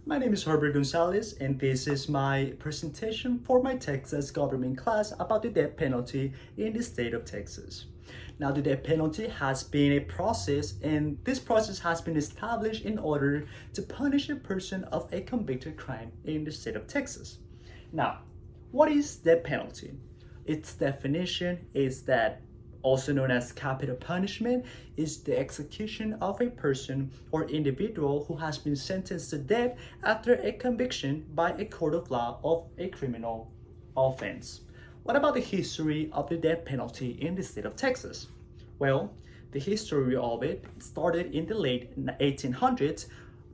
My name is Herbert Gonzalez, and this is my presentation for my Texas government class about the death penalty in the state of Texas. Now, the death penalty has been a process, and this process has been established in order to punish a person of a convicted crime in the state of Texas. Now, what is death penalty? Its definition is that, also known as capital punishment, is the execution of a person or individual who has been sentenced to death after a conviction by a court of law of a criminal offense. What about the history of the death penalty in the state of Texas? Well, the history of it started in the late 1800s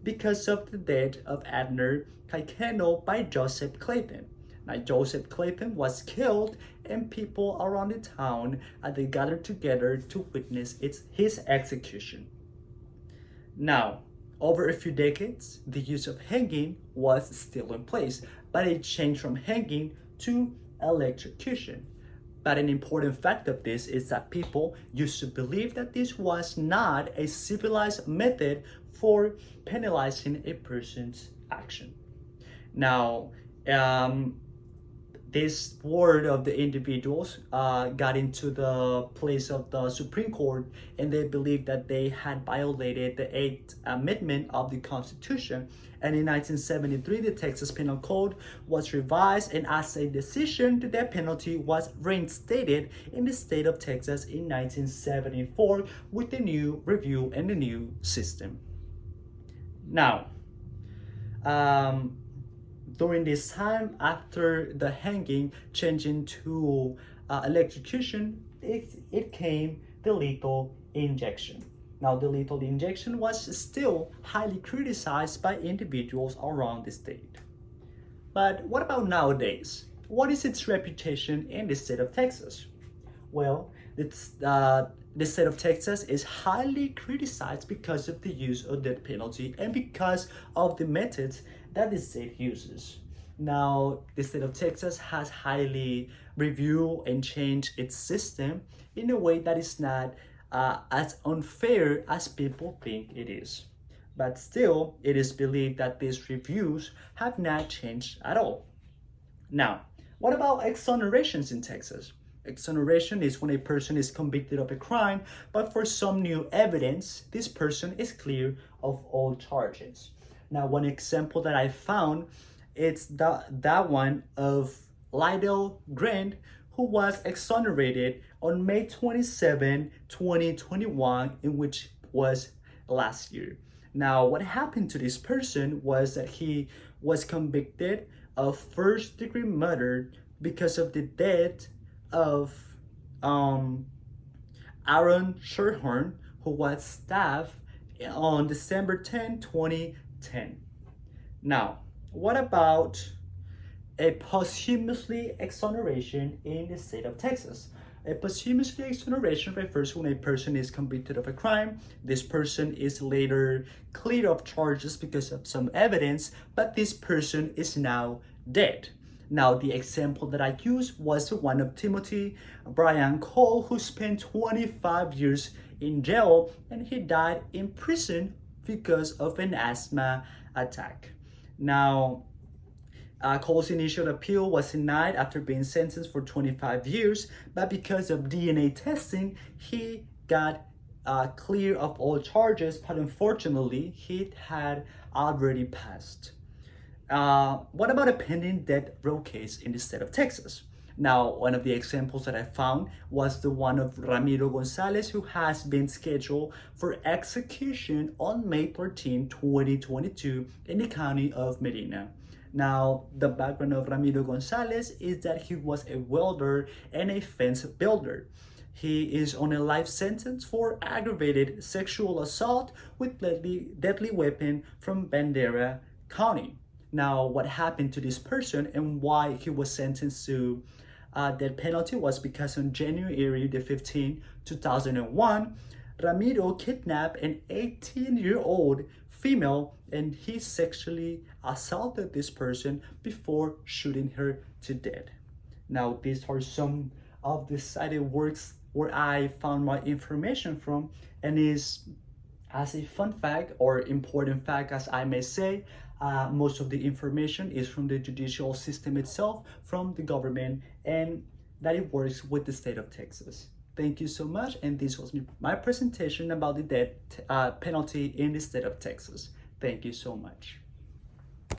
because of the death of Abner Kaikeno by Joseph Clayton. Now, Joseph Clayton was killed, and people around the town they gathered together to witness his execution. Now, over a few decades, the use of hanging was still in place, but it changed from hanging to electrocution. But an important fact of this is that people used to believe that this was not a civilized method for penalizing a person's action. Now, this word of the individuals got into the place of the Supreme Court, and they believed that they had violated the 8th Amendment of the Constitution. And in 1973, the Texas Penal Code was revised, and as a decision, the death penalty was reinstated in the state of Texas in 1974 with the new review and the new system. Now, during this time, after the hanging changing to electrocution, it came the lethal injection. Now, the lethal injection was still highly criticized by individuals around the state. But what about nowadays? What is its reputation in the state of Texas? Well, the state of Texas is highly criticized because of the use of death penalty and because of the methods that the state uses. Now, the state of Texas has highly reviewed and changed its system in a way that is not as unfair as people think it is. But still, it is believed that these reviews have not changed at all. Now, what about exonerations in Texas? Exoneration is when a person is convicted of a crime, but for some new evidence, this person is clear of all charges. Now, one example that I found, it's that one of Lydell Grant, who was exonerated on May 27, 2021, in which was last year. Now, what happened to this person was that he was convicted of first-degree murder because of the death of Aaron Sherhorn, who was stabbed on December 10, 2010. Now, what about a posthumously exoneration in the state of Texas? A posthumous exoneration refers to when a person is convicted of a crime. This person is later cleared of charges because of some evidence, but this person is now dead. Now, the example that I used was the one of Timothy Brian Cole, who spent 25 years in jail, and he died in prison because of an asthma attack. Now, Cole's initial appeal was denied after being sentenced for 25 years, but because of DNA testing, he got clear of all charges, but unfortunately, he had already passed. What about a pending death row case in the state of Texas? Now, one of the examples that I found was the one of Ramiro Gonzalez, who has been scheduled for execution on May 13, 2022 in the county of Medina. Now, the background of Ramiro Gonzalez is that he was a welder and a fence builder. He is on a life sentence for aggravated sexual assault with deadly weapon from Bandera County. Now, what happened to this person and why he was sentenced to death penalty was because on January the 15th, 2001, Ramiro kidnapped an 18-year-old female, and he sexually assaulted this person before shooting her to death. Now, these are some of the cited works where I found my information from, and is As a fun fact or important fact, as I may say, most of the information is from the judicial system itself, from the government, and that it works with the state of Texas. Thank you so much, and this was my presentation about the death penalty in the state of Texas. Thank you so much.